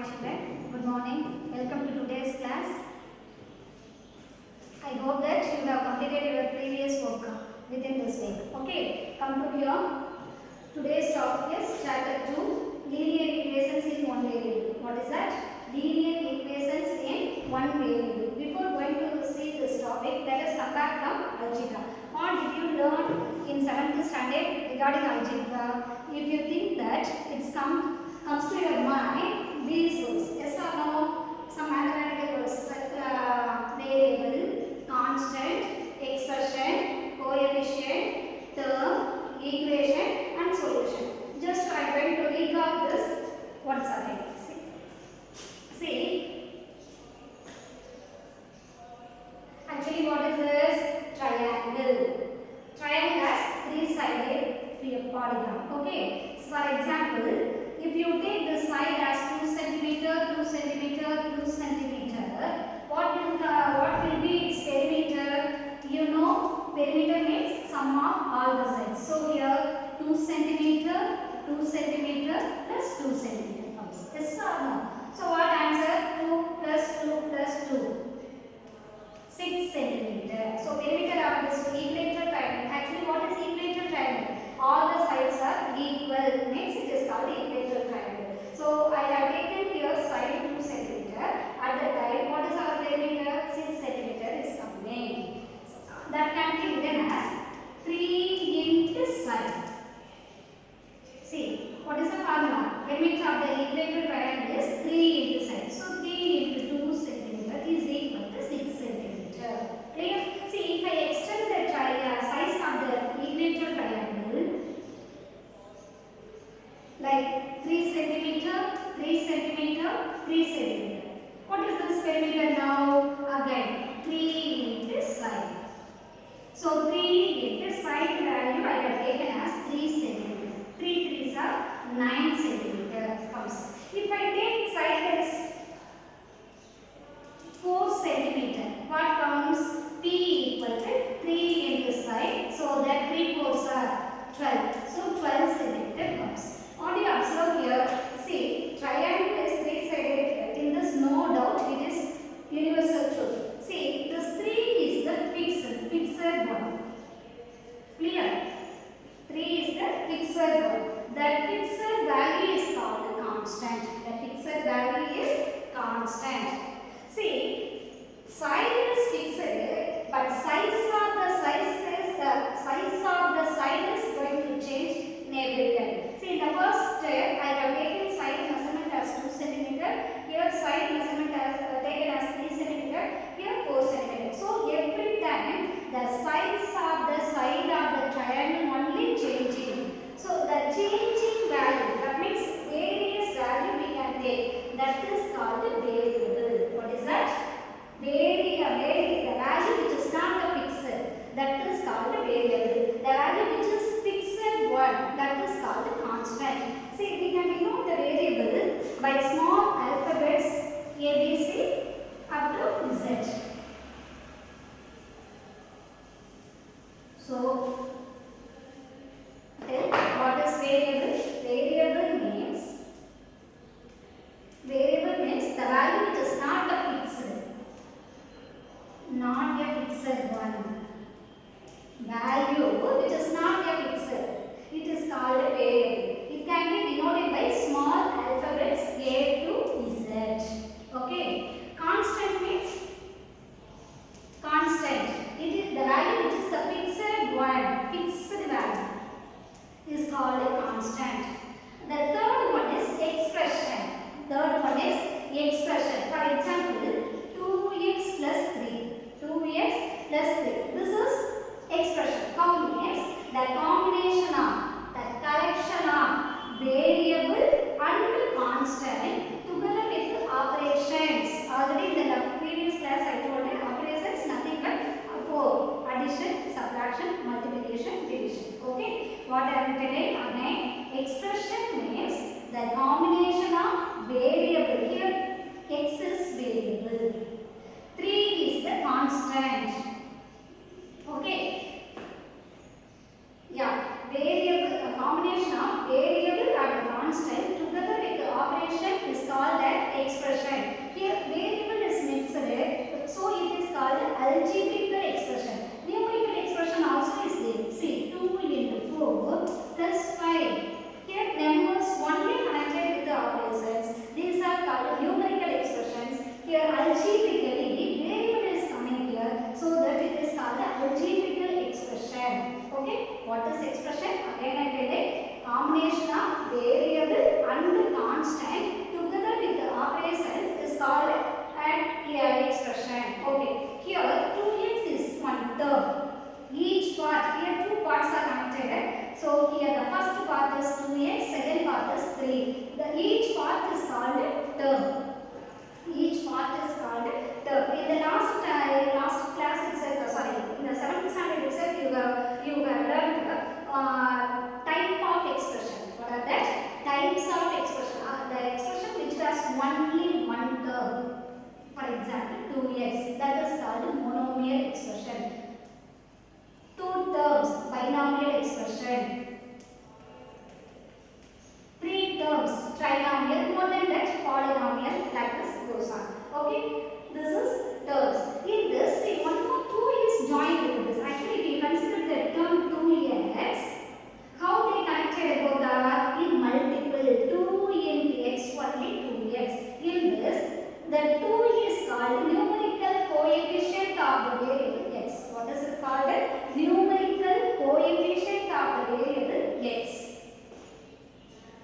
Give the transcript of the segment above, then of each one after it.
children, good morning. Welcome to today's class. I hope that you have completed your previous work within this week. Okay, come to here. Today's topic is chapter 2, linear equations in one variable. What is that? Linear equations in one variable. Before going to see this topic, let us come back from algebra. What did you learn in 7th standard regarding algebra? If you think that it's comes to your mind, these words, yes or no? Some mathematical words like variable, constant, expression, coefficient, term, equation and solution. Just I am going to recall this once again. See, actually what is this? Triangle. Triangle has three-sided polygon. Okay. So for example, if you take the side as 2 centimeter, 2 centimeter, 2 centimeter, what will be its perimeter? You know, perimeter means sum of all the sides. So here 2 centimeter, 2 centimeter plus 2 centimeter comes. Yes or no? So what answer? 2 plus 2 plus 2. 6 centimeter. So perimeter of this equilateral triangle. Actually, what is equilateral triangle? All the sides are equal. Means it is called equilateral triangle. So I have taken here side 2 centimeter. At the time, what is our perimeter? 6 centimeter is coming. That can be written as 3 into side. See, what is the formula? Perimeter of the equilateral triangle is 3 into side. So 3 into 2 centimeter is equal to 6 centimeter. Clear? See, if I extend the size of the equilateral triangle like 3 centimeter, 3 centimeter, 3 centimeter. What is this perimeter now? Again, 3 into side. So 3 into side value I have taken as 3 centimeter. 3 3s are 9 centimeter comes. If I take side as 4 centimeter, what comes? P equal to 3 into side. So that 3 4s are 12. So 12 centimeter comes. What do you observe here? See, triangle is three-sided. In this, no doubt, it is universal truth. See, this 3 is the fixed one. Clear? 3 is the fixed one. That fixed value is called a constant. The fixed value is constant. See, side is fixed, but size of the side is going to change in every time. See, in the first step, I have taken side measurement as 2 centimeter. Here, side measurement as taken as 3 centimeter. Here, 4 centimeter. So, every time the size of the side of the triangle only changing. So, the changing value, that means various value we can take. That is called a variable. What is that? The value which is not a fixed, that is called a variable. The value which is fixed one, that is called a constant. See, we can denote the variable by small alphabets A, B, C up to Z. So, what is variable? Variable means the value which is not a fixed one. Value which is not a fixed. It is called a variable. It can be denoted by small alphabets A to Z. Okay. Constant means constant. It is the value which is a fixed one. Fixed value is called a constant. The third one is expression. For example, 2x plus 3. 2x plus 3. This is expression. How means the combination of, the collection of variable and constant together with operations. Already in the previous class I told you operations nothing but 4. Addition, subtraction, multiplication, division. Okay. What I am telling again, expression means the combination of variable. Here x is variable. 3 is the constant. Okay. Yeah. Variable, a combination of variable and constant together with the operation is called as combination of variable and constant together with the operations is called an expression. Okay, here 2x is one term. Each part, here two parts are connected. So here the first part is 2x, second part is 3. Each part is called term. Each part is called term. In the last class itself, in the 7th standard itself, you have learned type of expression. What are that? Types of expression. The expression which has only one term. For example, 2x. That is called monomial expression. Two terms, binomial expression. Three terms, trinomial. More than that, polynomial. Like this goes on. Okay, this is terms. In this, see, one more 2 is joined with this. Actually, if you consider the term 2x, how they connected both are in multiple. 2 into x, only 2x. In this, the 2 is called numerical coefficient of the variable x. What is it called? Numerical coefficient of the variable x.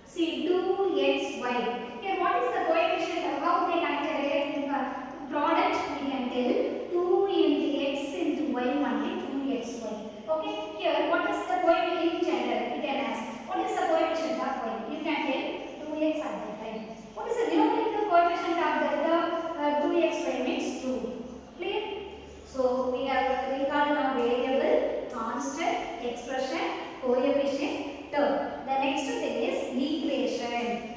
See, 2xy. Here, what is the coefficient of how they connected it? Product, we can tell 2 into x into y only 2xy. Okay, here, what is the coefficient in general? You can ask, what is the coefficient of y? You can tell 2x at that time. What is the numerical coefficient of the 2xy means 2. Clear? So, we have recalled now variable, constant, expression, coefficient, term. The next thing is equation.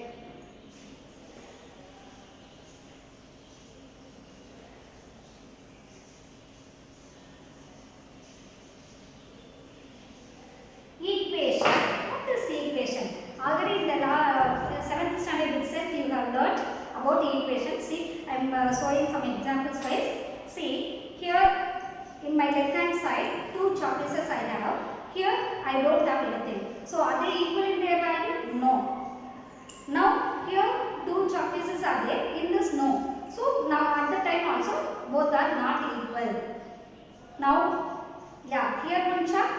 Equation. What is equation? Already in the 7th standard itself you have learnt about equation. See, I am showing some examples first. See, here in my left hand side, 2 chalk pieces I have. Here I don't have anything. So are they equal in their value? No. Now here 2 chalk pieces are there. In this, no. So now at the time also both are not equal. Now, yeah, here one chalk,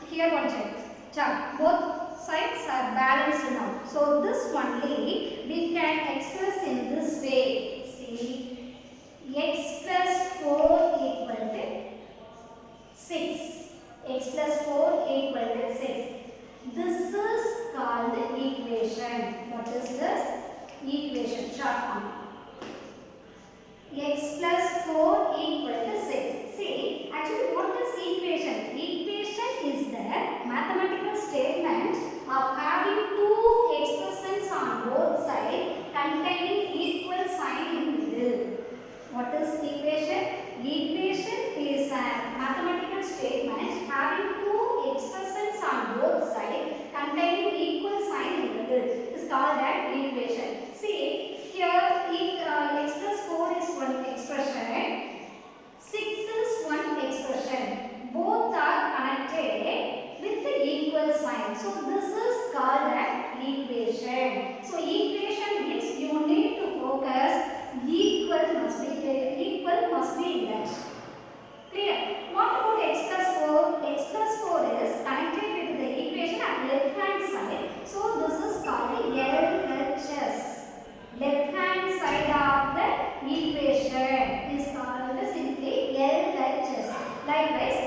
here one chalk. Both sides are balanced now. So this only we can express in this way. See, x plus 4 equal to 6. X plus 4 equal to 6. This is called equation. What is this? Equation, short form. X plus 4 equal to 6. See, actually what is equation? Equation is the mathematical statement of having two expressions on both sides containing equal sign in middle. What is equation? Equation is a mathematical statement having two expressions on both sides containing equal sign in middle. It is called an equation. See, here x plus 4 is one expression, 6 is one expression. Both are connected with the equal sign. So this is called an equation. So equation means you need to focus equal must be in that. Clear? What about x plus 4? X plus 4 is connected with the equation at left hand side. So this is called LHS. Left hand side of the equation is called simply LHS. Likewise,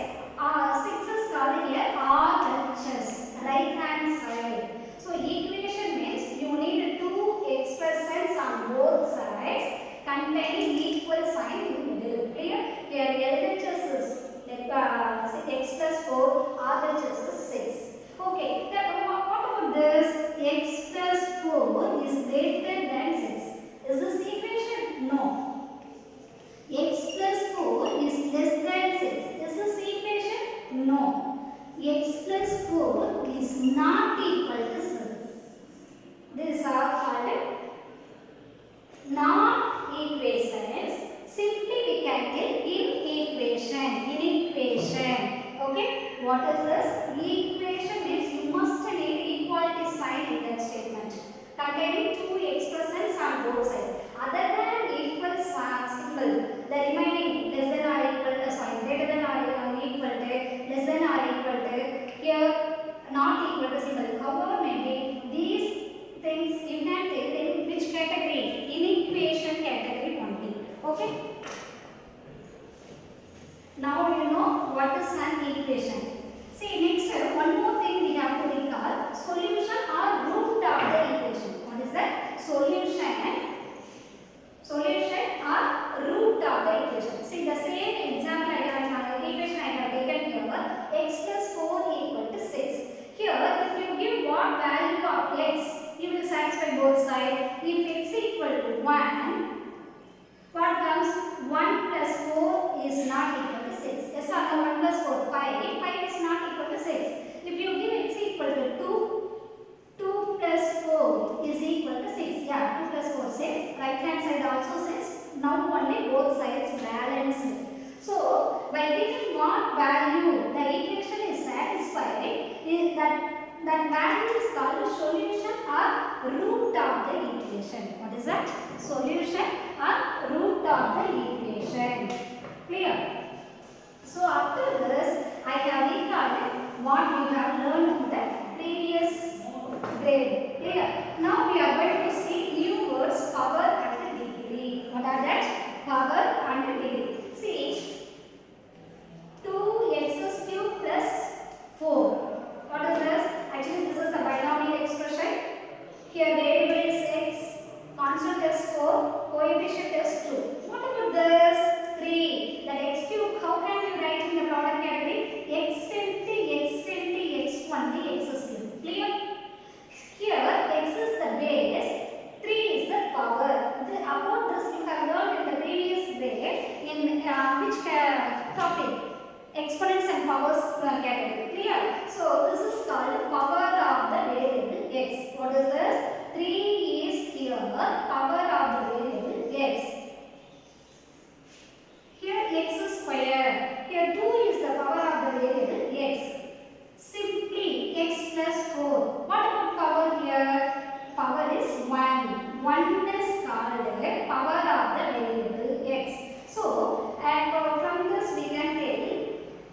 6 is called here RHS. Right hand side. So equation means you need two expressions on both sides containing equal sign in the middle. Clear? Here LHS is x plus 4, RHS is 6. Okay, then what about this? X plus 4 is greater than 6. Is this equation? No. X plus 4 is less than 6. Is this equation? No. X plus 4 is not equal to 6. These are called non-equations. Simply we can get inequation. Okay? What is this? Equation means you must need equality sign in that statement. Containing two expressions on both sides. Other than equal symbol, the remaining less than or equal to, greater than or equal to, less than or equal to, here not equal to symbol. However, maybe 1 plus 4, 5. 5 is not equal to 6. If you give x equal to 2, 2 plus 4 is equal to 6. Yeah, 2 plus 4, 6. Right hand side also 6. Now only both sides balanced. So, by giving what value the equation is satisfied, is that value is called the solution or root of the equation. What is that? Solution or root of the equation. Clear? So after this, I have recalled what we have learned in the previous grade. Clear? Now we are going to see new words, power and degree. What are that? Power and degree. See, 2x cube plus 4. What is this? Actually, this is a binomial expression. Here variable is x, constant is 4, coefficient is 2. What about this? 3. That x cube, how can you write in the product category? X into x1, the x cube. Clear? Here, x is the base, 3 is the power. About this you have learned in the previous grade in which topic? Exponents and powers category. Clear? So this is called power of the variable x. What is this? 3 is here, power of the variable x. Here x is square. Here 2 is the power of the variable x. Simply x plus 4. What about power here? Power is 1. 1 is called power of the variable x. So, and from this we can tell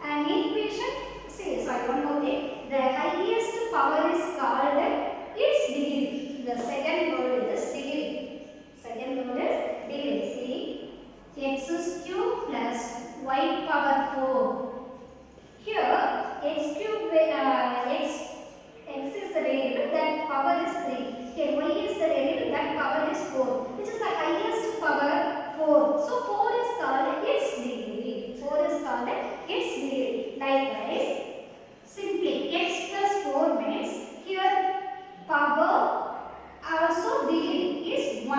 an equation. See, sorry, one more thing. The highest power is called its degree. The second word is degree. Second word is degree. See, x is cube plus y power 4. Here, x cube, x is the variable, that power is 3. Here, y is the variable, that power is 4. Which is the highest power? 4. So, 4 is called its degree. 4 is called its degree. Likewise, simply x plus 4 means here power also degree is 1.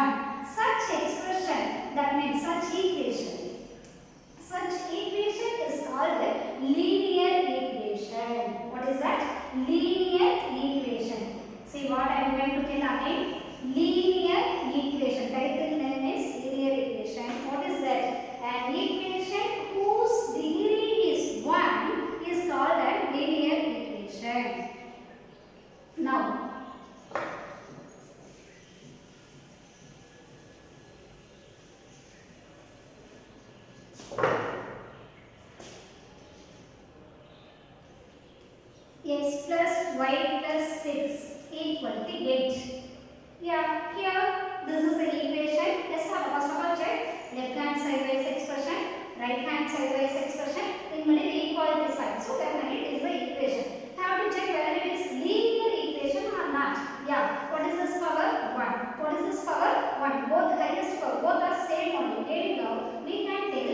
Such expression, that means such equation. Such equation is called linear equation. What is that? Linear equation. See what I am going to tell again. Linear equation. Title name is linear equation. What is that? An equation whose degree is 1 is called a linear equation. Now, x plus y plus 6 equal to 8. Yeah, here this is the equation. Let's have first of all check left hand sideways expression, right hand sideways expression. In the equality sign. So definitely it is the equation. Have to check whether it is linear equation or not. Yeah. What is this power? 1. What is this power? 1. Both the highest power. Both are same only. Anyhow, we can tell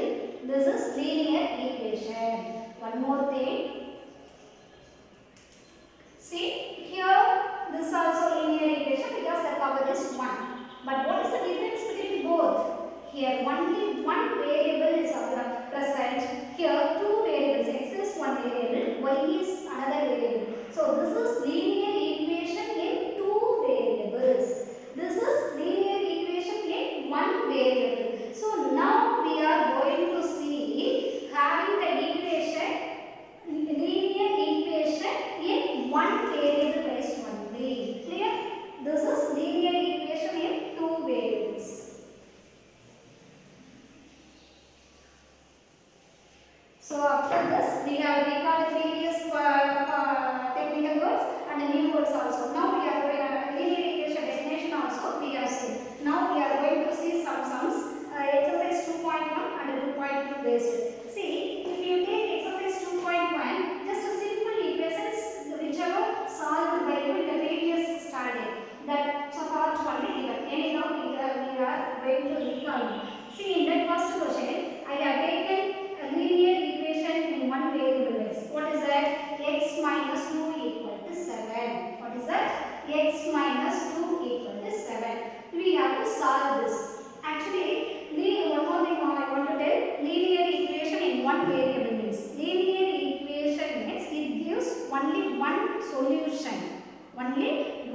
this is linear equation. One more thing. See, here this is also linear equation because the power is 1. But what is the difference between both? Here only one variable is present. Here two variables. X is one variable, y is another variable. So this is linear equation in two variables. This is linear equation in one variable. So now we are going to see having the equation linear equation in one variable based only. Clear? This is linear equation in two variables. So after this, we have recalled the previous technical words and the new words also. Now we are going linear equation definition also we have seen. Now we are going to see some sums.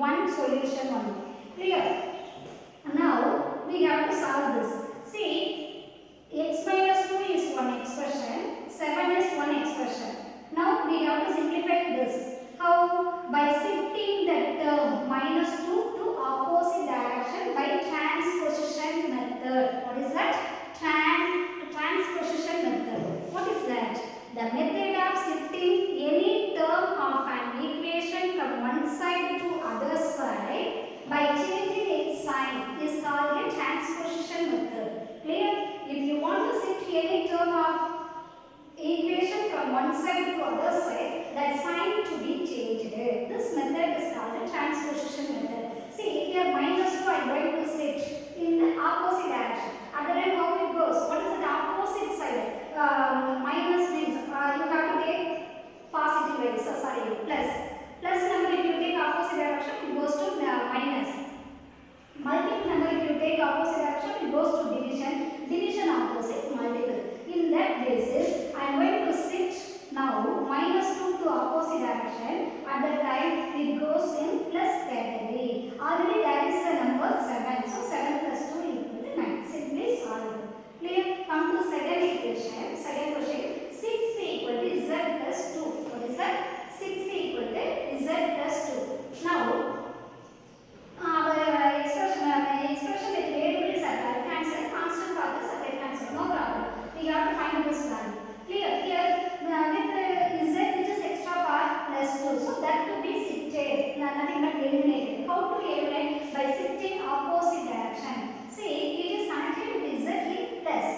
one solution only. Clear? Now we have to solve this. See, x minus 2 is one expression, 7 is one expression. Now we have to simplify this. How? By shifting the term minus 2 to opposite direction by transposition method. What is that? Transposition method. What is that? The method of shifting any term of an equation from one side to other side by changing its sign is called a transposition method. Clear? If you want to shift any term of equation from one side to other side, that sign to be changed. This method is called the transposition method. See, here minus 2 I am going to shift in the opposite direction. Other end how it goes? What is the opposite side? Minus means you have to take positive way. So sorry, plus. Plus number if you take opposite direction, it goes to minus. Multiple number if you take opposite direction, it goes to division. Division opposite multiple. In that basis, I am going to shift now minus 2 to opposite direction. At that time, it goes in plus category. Already there is a number 7. So 7 plus 2 equal to 9. Simply solve. Clear? Come to second equation. Second question. 6 equal to z plus 2. What is that? 6 equal to z plus 2. Now, our expression with variables at right hand side, constant values at right hand side. No problem. We have to find this value. Clear? Here with z which is extra part plus 2. So that to be shifted. Nothing but eliminated. How to eliminate? By shifting opposite direction. See, it is connected with z in plus.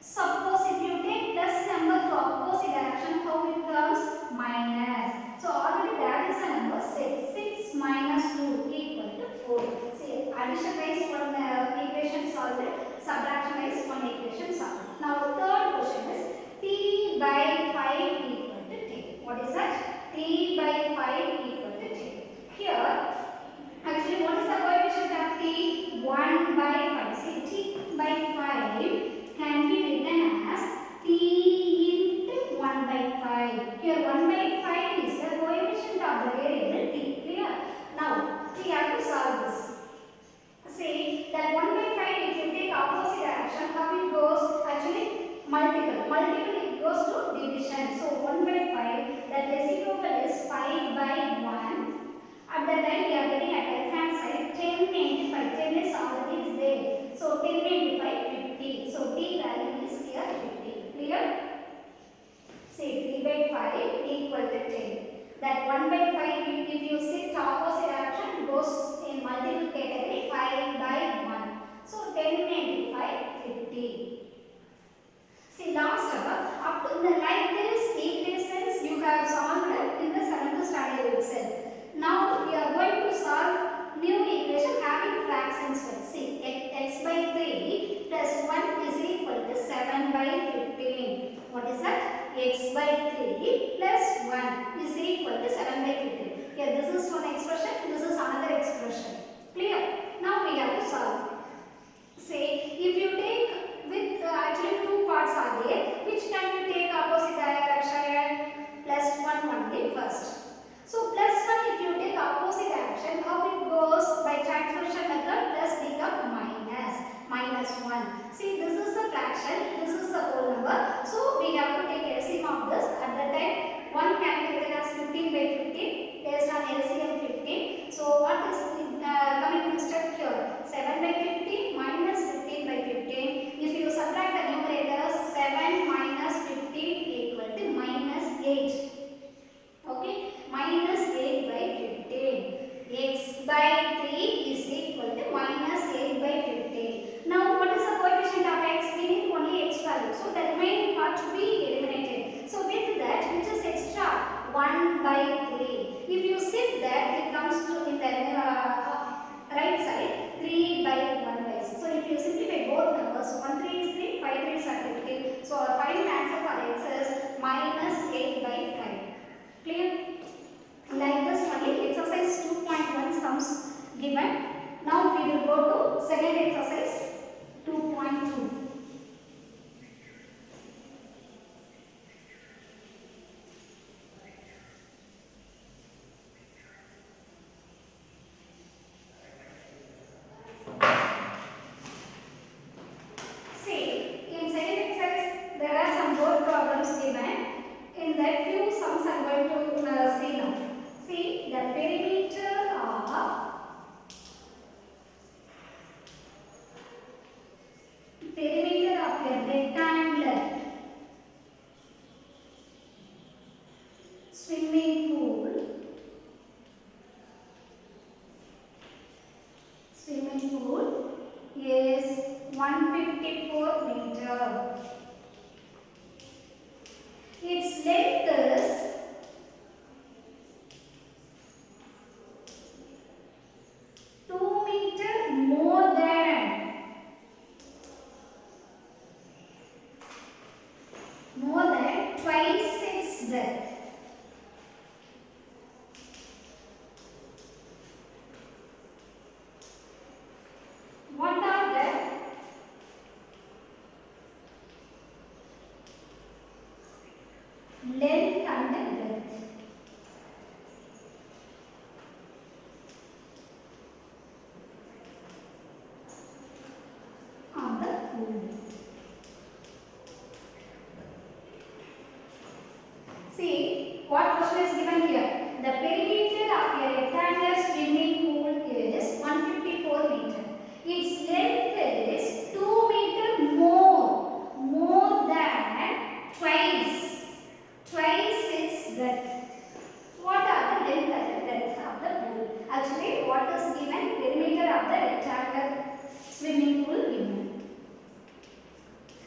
Suppose if you take plus number to opposite direction, how it comes? Minus. So already there is a number 6. 6 minus 2 equal to 4. See, addition wise one equation solved, subtraction wise one equation solved. Now third question is t by 5 equal to 10. What is that? T by 5 equal to 10. Here, actually what is the coefficient of t? 1 by 5. See, t by 5 can be written as t into 1 by 5. Here 1 by 5 is the coefficient of the variable t. Clear? Now, we have to solve this. Say that 1 by 5 if you take opposite direction, how it goes? Actually, multiple. Multiple it goes to division. So 1 by 5, the reciprocal is 5 by 1. At that time we are getting at right hand side 10 into 5. 10 is already there. So 10 into 5, 50. So t value is here 50. Clear? Say 3 by 5 equal to 10. That 1 by 5 if you shift opposite direction goes in multiple category 5 by 1. So 10 into 5, 50. See last up to the like this equations you have solved in the 7th standard itself. Now we are going to solve new equation having fractions. See x by 3 plus 1 is equal to 7 by 15. What is that? X by 3 plus 1 is equal to 7 by 15. Here this is one expression, this is another expression. Clear? Now we have to solve. Say if you take with actually two parts are there, which can you take opposite direction? Plus 1 only first. So plus 1 if you take opposite direction, how it goes? By transposition method plus become minus 1. See this is the fraction, this is the whole number. So we have to take LCM of this. At that time 1 can be written as 15 by 15 based on LCM 15. So what is coming to step here? 7 by 15 minus 15 by 15. If you subtract the numerators, 7 minus 15 equal to minus 8. Okay, minus 8 by 15. X by 3 is equal to minus 8 by 15. Now what is the coefficient of x? We need only x value. So the remaining part to be eliminated. So with that, which is extra? 1 by 3. If you shift that, it comes to in the right side 3 by 1 by 6. So if you simplify both numbers, 1 3 is 3, 5 3 is 15. So our final answer for x is minus 8 by 5. I'm going to see now. See the perimeter of a rectangular swimming pool is 154 meter. Its length is 2 meter more than twice its breadth. What are the length and breadth? Of the pool. See what question is given here. The perimeter of a rectangular swimming pool is 154 meter. Its length is 2 meter more than twice its breadth. What are the length and the breadth of the pool? Actually, what is given? Perimeter of the rectangular swimming pool given.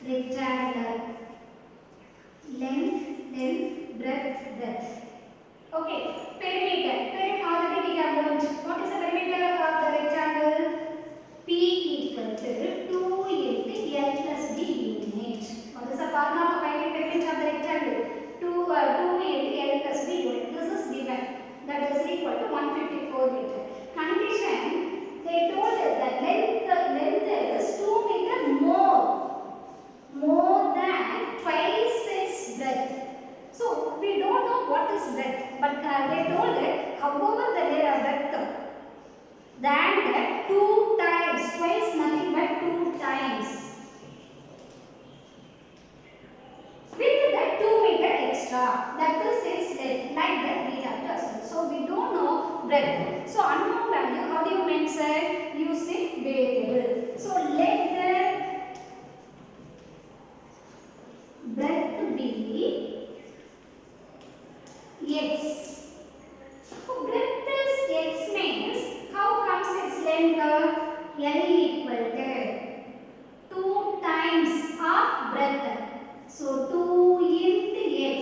Rectangular length, breadth. Okay, perimeter. Already we have learned. What is the perimeter of the rectangle? P equal to 2 into L plus B unit. What is the formula for finding perimeter of the rectangle? 2 into L plus B unit. This is given. That is equal to 154 meter. Condition, they told us that length is 2 meter more than twice its breadth. So we don't know what is breadth, but they told it, however the breadth than that 2 times, twice nothing but 2 times. With that 2 meter extra, that is its length, like that we have to assume. So we don't know breadth. So unknown value, how do you mention? Using variable. So let the breadth be x. So breadth is x means how comes its length? L equal to 2 times of breadth. So 2 into x.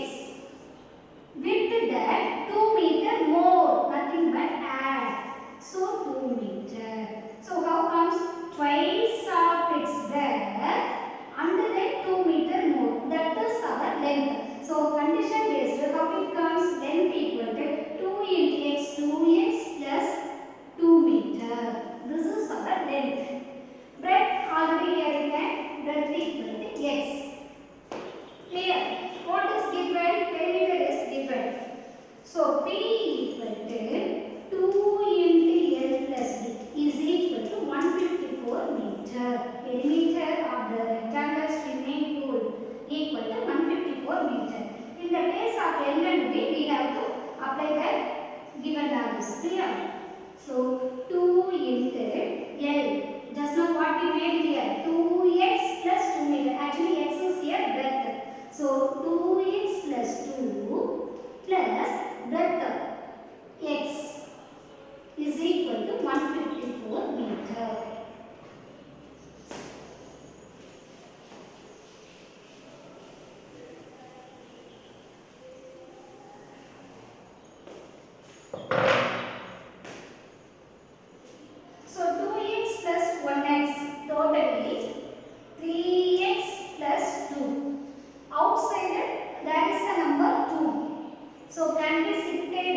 With that 2 meter more, nothing but add. So 2 meter. So how comes twice of its breadth and then 2 meter more. That is our length. So condition based, how it comes? Length equal to 2 into x, 2x plus 2 meter. This is our length. Breadth already here written. Breadth equal to x. Clear? What is given? Perimeter is given. So P equal to 2 into L plus B is equal to 154 meter. Perimeter of the rectangular swimming pool equal to 154 meter. In the case of L and B, we have to apply the given values. Clear? So 2 into L. Just now what we made here? 2x plus 2 meter. Actually x is here breadth. So 2x plus 2 plus breadth x is equal to 154 meter. So 2x plus 1x totally 3x plus 2. Outside there is a number 2. So can be shifted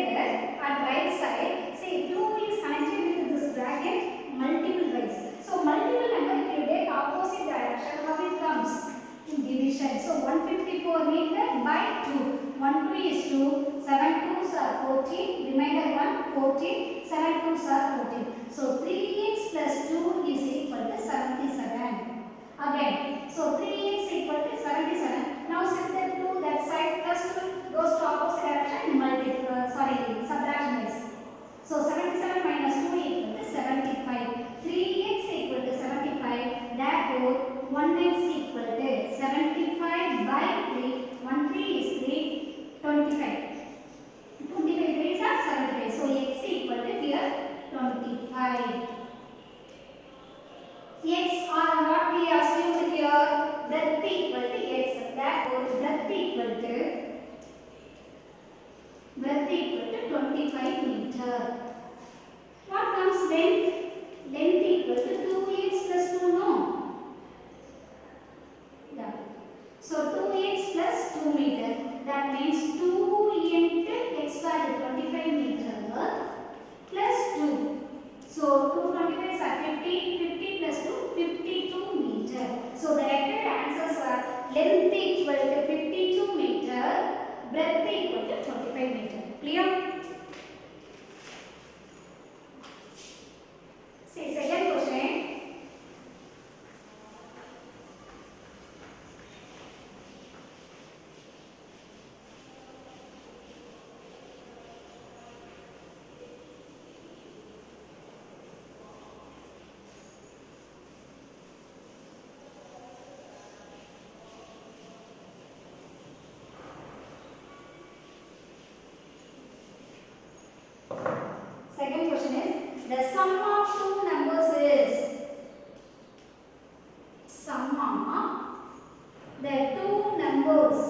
at right side. See 2 is connected with this bracket multiple ways. So multiple number if you take opposite direction, how it comes? In division. So 154 meter by 2. 1 2 is 2. 7 2s are 14. Remainder 1 14. 7 2s are 14. So 3x plus 2 is equal to 77. Again. So 3x equal to 77. Now shift the 2 that side plus 2 goes to opposite direction. Breadth equal to 25 meter. What comes length? Length equal to 2x plus 2, no? Yeah. So 2x plus 2 meter. That means 2 into x value 25 meter plus 2. So 225 are 50. 50 plus 2, 52 meter. So the correct answers are length equal to 52 meter, breadth equal to 25 meter. Clear? See, second question. Second question is, the sum of two numbers is sum of the two numbers.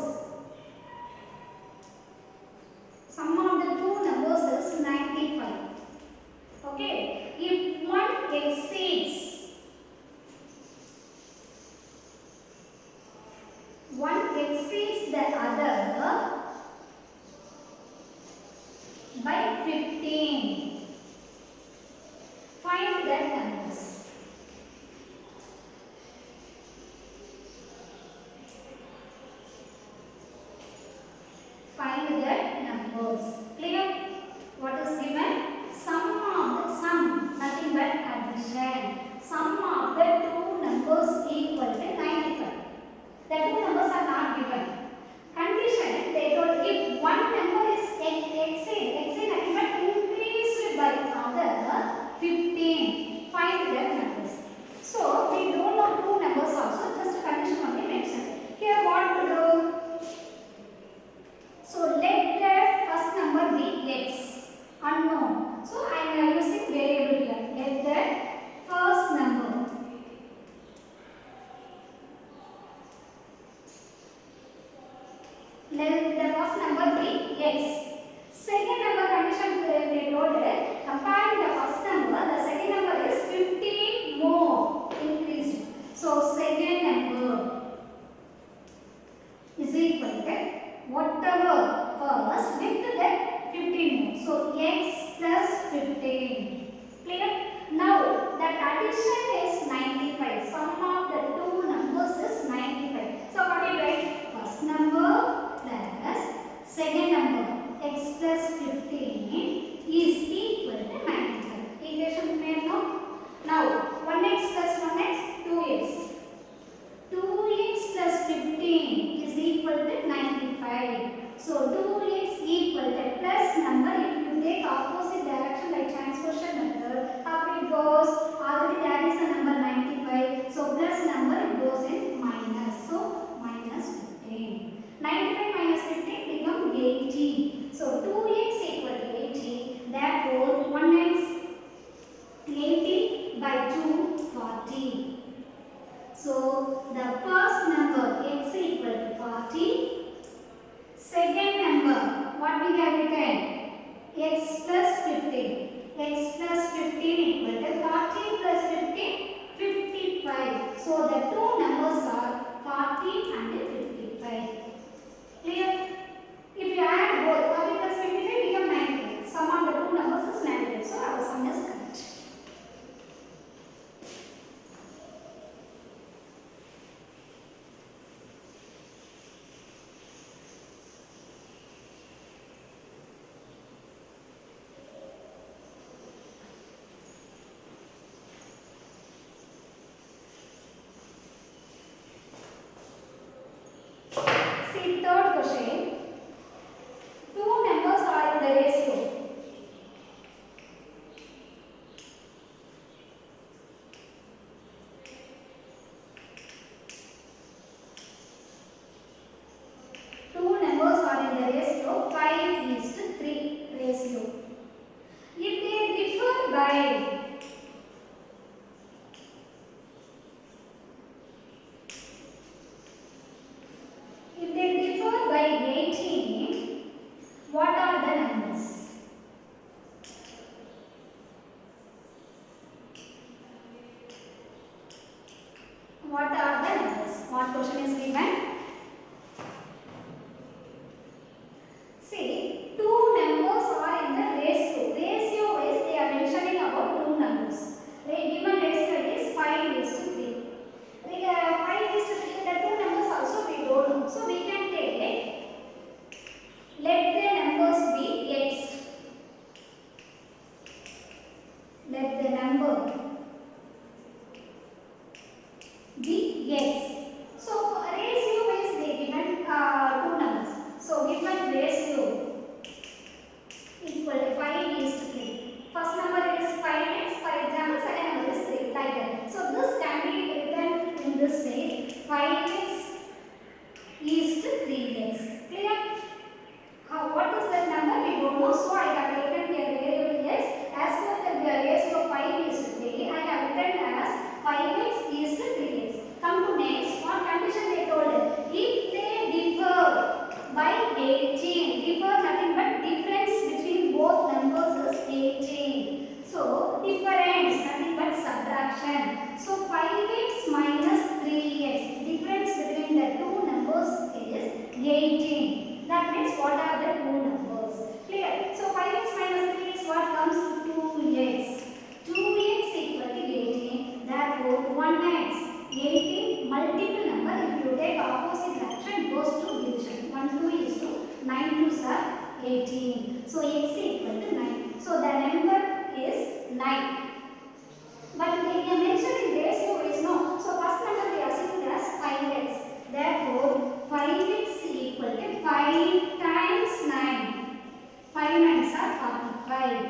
Sum of the two numbers is 95. Okay. If one exceeds the other by 15. Find the numbers. Find the numbers. Clear? What is given? Sum, nothing but addition. Sum of the two numbers equal to 95. The two numbers are not given. Condition, they told if one number is exceed nothing but increased by other 15. Find their numbers. So we don't know two numbers also, just a condition only mentioned. Here what to do? So let the first number be x, unknown. So I am using variable here. Let the first number. Let the first number be x. Second number condition they told it, comparing the first number, the second number is 15 more increased. So second number is equal to whatever first with that 15 more. So x plus 15. Clear? Now that addition is 95. Sum of the two numbers is 95. So what do you write? First number plus second number x plus 15 is equal to 95. Equation clear now? Now 1x plus 1x, 2x. 2x plus 15 is equal to 95. So 2x equal to plus number. If you take opposite direction by transposition method, how it goes? Already there is a number 95. So plus number it goes in minus. So minus 15. 95 minus 15 become 80. So 2x equal to 80. Therefore 1x 80 by 2 40. So the first number x equal to 40. Second number, what we have written? X plus 15. X plus 15 equal to 40 plus 15, 55. So the two numbers are 40 and 55. Clear? What are the numbers? What question is given? See, two numbers are in the ratio. Ratio is they are mentioning about two numbers. The given ratio is 5:3. 5:3. The two numbers also we don't know. So we can take, let the numbers be x. Let the number be x. So ratio is they given two numbers. So given ratio equal to 5:3. First number is 5x, for example, second number is 3, like that. So this can be written in this way: 5x is to 3x. Clear? What is that number? We don't know. So I have taken here variable x. As per the ratio 5:3, I have written as 5x is to 3x. Come to next. What condition they told? If they differ by 18, differ nothing but difference between both numbers is 18. So difference nothing but subtraction. So 5x minus 3x, difference between the two numbers is 18. That means what are the two numbers? Clear? So 5x minus 3x, what comes to 2x? 2x equal to 18. Therefore 1x, 18 multiple number. If you take opposite fraction, goes to division. 1 2 is to 9 2s are 18. So x equal to 9. So the number is 9. But they are mentioned in ratio is no. So first number we assume as 5x. Therefore 5x equal to 5 times 9. 5 nines are 45.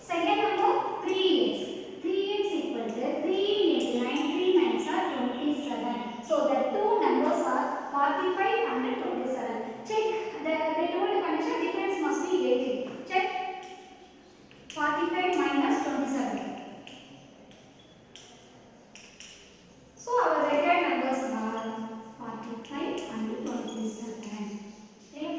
Second number 3x. 3x equal to 3 into 9. 3 nines are 27. So the two numbers are 45 and 27. Check. They told the condition difference must be 18. Check. 45 minus 27. So our required numbers are 45 and 27. Okay.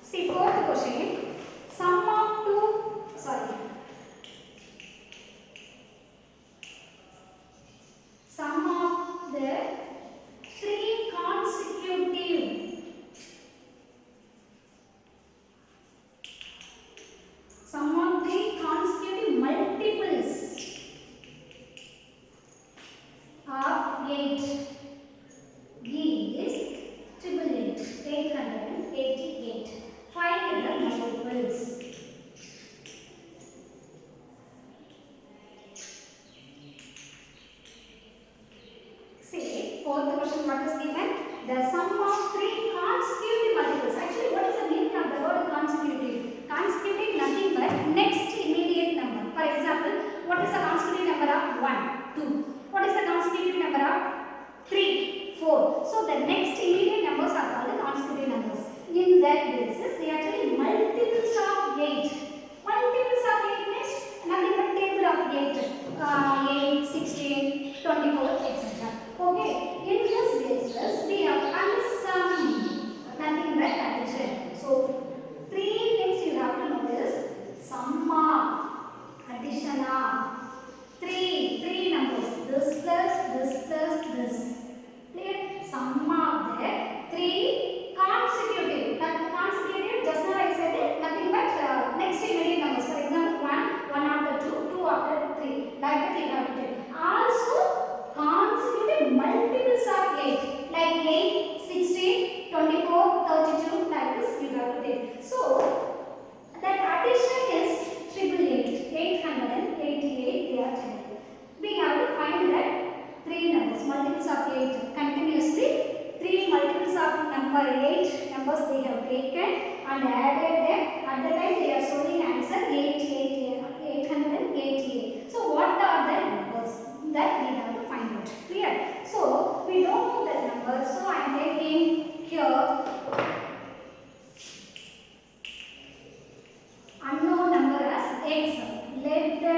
See, fourth question. Sum of the three consecutive multiples of 8 is 888. Find the multiples. See, fourth question what is given? The sum of three consecutive multiples. Actually, what is the meaning of the word consecutive? Consecutive nothing but next immediate number. For example, what is the consecutive number of 1, 2? What is the consecutive number of 3, 4? So the next immediate numbers are called the consecutive numbers. In that basis, they are actually multiples of 8. Multiples of 8 means nothing but table of 8. 8, 16, 24, etc. Okay. In this basis, we have sum, nothing but addition. So, three things you have to know is summa, addition of three numbers. This plus this. Clear? Sum of the three consecutive. That consecutive, just now I said it, nothing but next immediate numbers. For example, 1 after 2, 2 after 3. Like that you have to take. Also, consecutive multiples of 8. Like 8, 16, 24, 32. Like this you have to take. So, that addition is 888. They are taken. We have to find that three numbers, multiples of 8 continuously. 3 multiples of number 8 numbers they have taken and added them. At the time they are showing answer 888. So what are the numbers that we have to find out? Clear? So we don't know that number. So I am taking here unknown number as x. Let the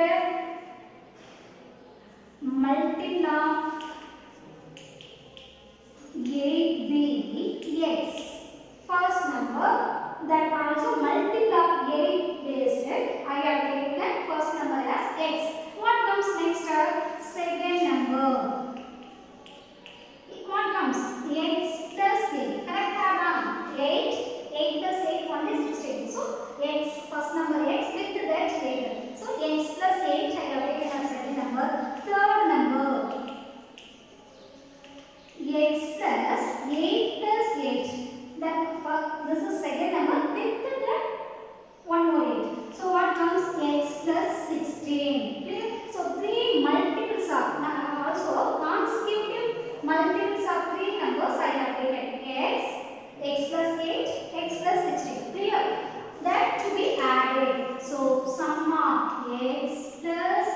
x plus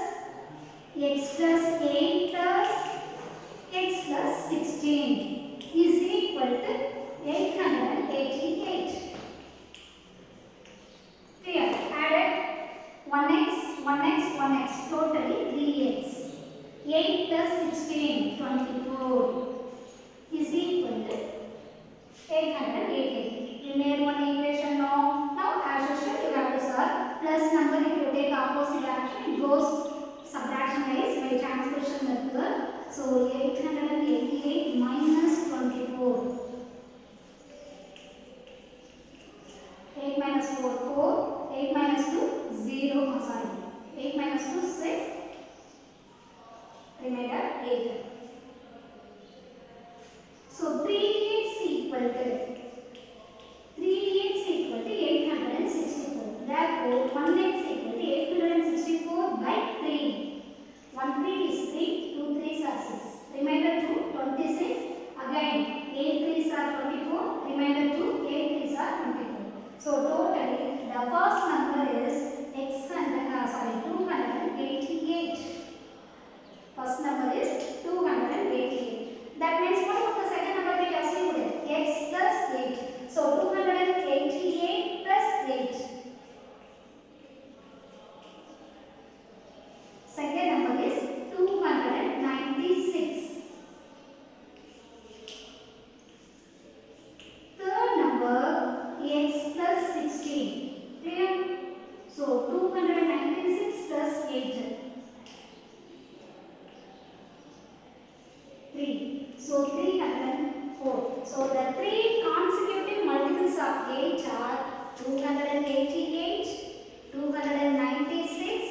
8 plus x plus 16 is equal to 888. Clear? Added 1x, 1x, 1x, totally 3x. 8 plus 16, 24 is equal to 888. You made one equation now. Now as usual you have to solve. Plus number, if you take opposite action, it goes subtraction wise by transposition method. So 888 minus 24. 8 minus 4, 4. 8 minus 2, 0. Oh, sorry. 8 minus 2, 6. Remainder 8. So 3x equal to 864. Therefore 1x equal to 864 by 3. 1 3 is 3, 2 3s are 6. Remainder 2, 26. Again 8 3s are 24. Remainder 2, 8 3s are 24. So totally the first number is 288. First number is 288. That means what about the second number we assumed? X plus 8. So 288 plus 8. Second number is 296. Third number x plus 16. Clear? So 296 plus 8. 3. So 304. So the three consecutive multiples of 8 are 288, 296,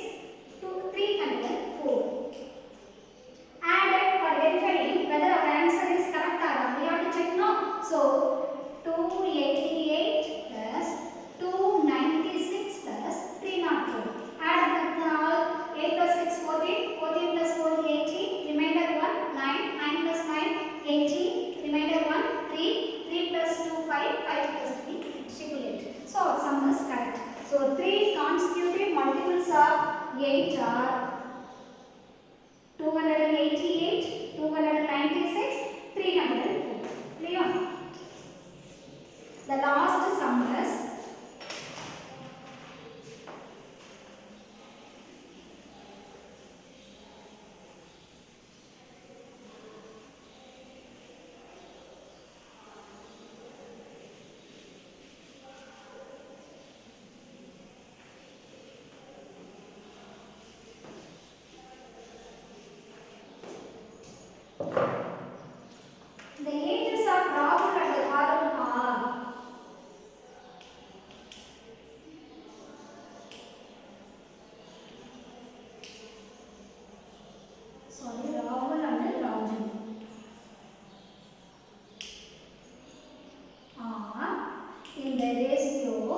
304. Added for verifying whether our answer is correct or not. We have to check no. So 288 plus 296 plus 304. Add all 8 plus 6 14, 14 plus 4 18, remainder 1 9, 9 plus 9 18, remainder 1 3, 3 plus 2 5, 5 plus 3 8. So our sum is correct. So three consecutive multiples of 8 are 288, 296, 304. Clear? The last sum is the ages of Rahul and Harun are Rahul and Raju are in the ratio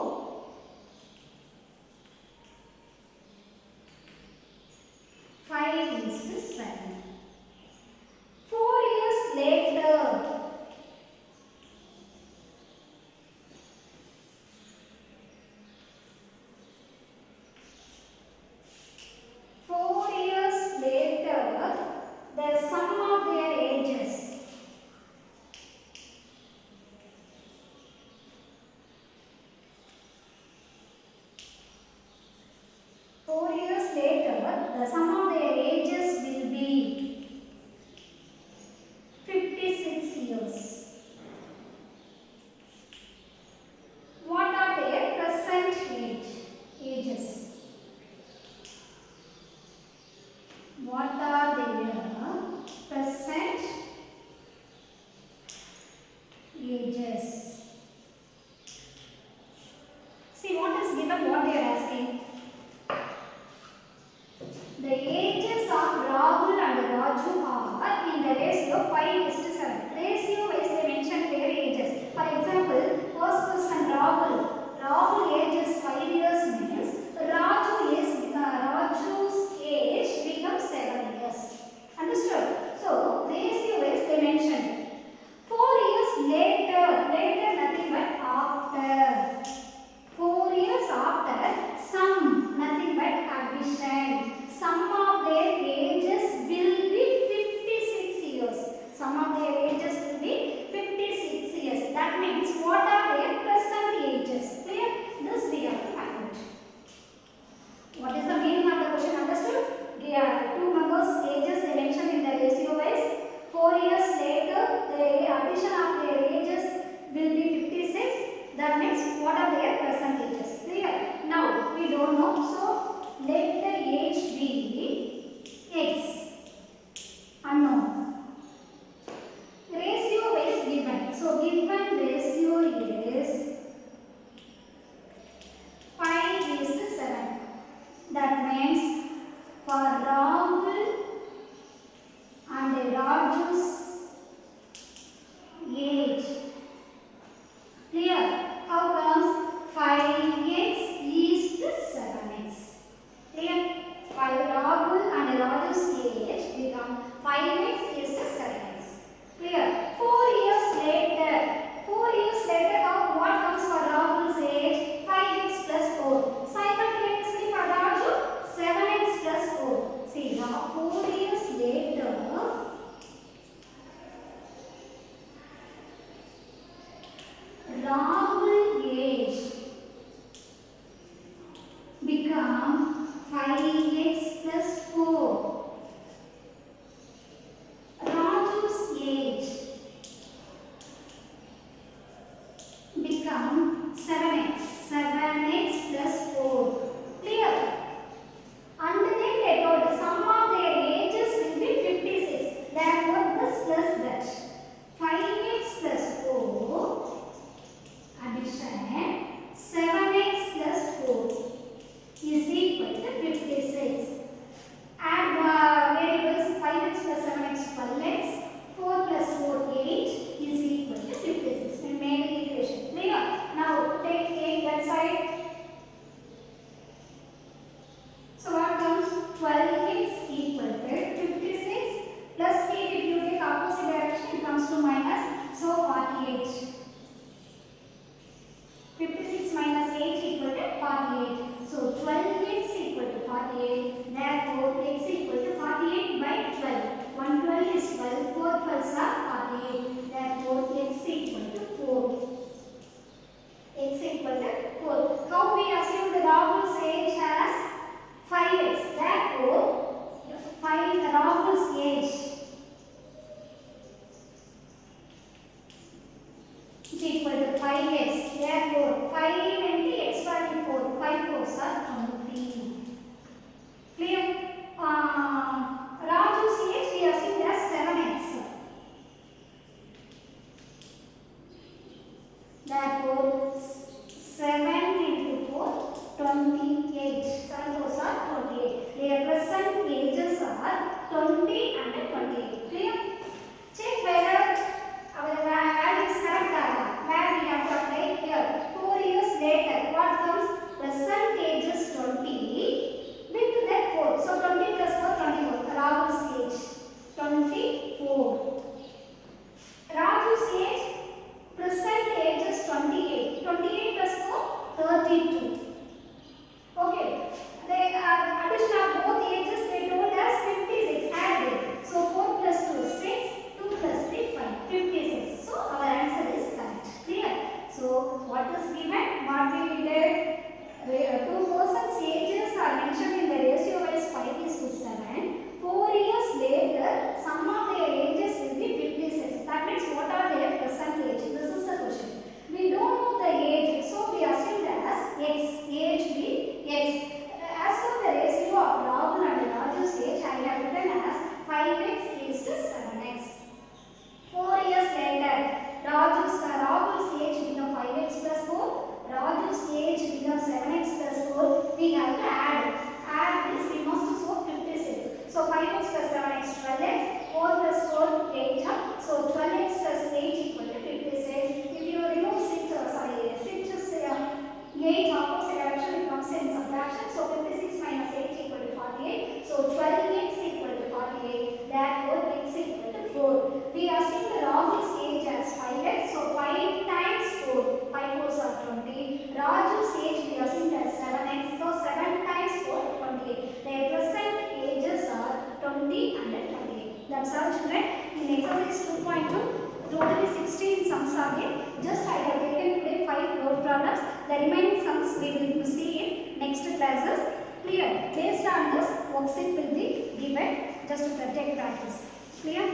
5:7. 4 years later, the sum of their ages. The sum of their ages will be 56 years. What are their present ages? What are their present ages? See what is given, what they are asking. The age That means what are their percentages? Clear? Now we don't know, so let the age be x. Unknown. Ratio is given. So given ratio is 5:7. That means for Rahul and Raju's age. Clear? How comes 5x is to 7x? Clear? For Rahul and Raju's age become 5x is to 7x. Clear? 4 years later. 4 years later, now what comes for Rahul's age? 5x plus 4. Simultaneously for Raju, 7x plus 4. See now 4 years later, Rahul age become 5x plus 4. Raju's age become 7x. 7x plus 4. Clear? And then they told the sum of their ages will be 56. Therefore, this plus that. 5x plus 4 addition 7x plus 4 is equal to 56. Add variables 5x plus 7x 12x, 4 plus 4 8 is equal to 56. We made the equation. Clear? Now take 8 that side. So what comes? 12x equal to 56 plus 8. If you take opposite direction, it comes to minus. So 48. 56 minus 8 equal to 48. So 12x equal to 48. Therefore, x equal to 48 by 12. 1 12 is 12. 4 12s are 48. Therefore, x equal to 4. X equal to 4. How we assume the Rahul's age as 5x. Therefore, 5 Rahul's age is equal to 5x. Therefore, 5 into x value 4. 5 4s are 20. Clear? Raju's age we assume as 7x. Therefore, 7 into 4, 28. 7 4s are 28. Their present ages are 20 and 28. Clear? Check whether our value is correct. Where we have to apply here. 4 years later, what comes? Present age is 20 with that 4. So 20 plus 4, 24. Rahul's age 24. Raju's age, present age is 28. 28 plus 4, 32. Okay. They are addition of both ages, they told us 56 added. So 4 plus 2 is 6, 2 plus 3 5, 56. So our answer is correct. Clear? So what is given? What we did? Two persons' ages are mentioned in the ratio wise 5:7. 4 years later, sum of their ages will be 56. That means what are their percentage? This is the question. We don't know the age, so we assume as x. Age be x. As for the ratio of Rahul and Raju's age, I have written as 5x is to 7x. 4 years later, Rahul's age become 5x plus 4. Raju's age becomes 7x plus 4. We have to add. Add this, we must solve 56. So 5x plus 7x 12x. 4 plus 4 8. So 12x plus 8 equal to 56. If you remove 6 is 8 opposite direction, it comes in subtraction. So 56 minus 8 equal to 48. So 12x equal to 48. Therefore, x equal to 4. We assume the Rahul's age as 5x. So 5 times 4. 5 4s are 20. Raju's age we assume as 7x. So 7 times 4, 28. Their present ages are 20 and 28. That's all, children. In exercise 2.2, totally 16 sums are there. Just I have taken today 5 road problems. The remaining sums we will see in next classes. Clear? Based on this, worksheet will be given just to take practice. Clear?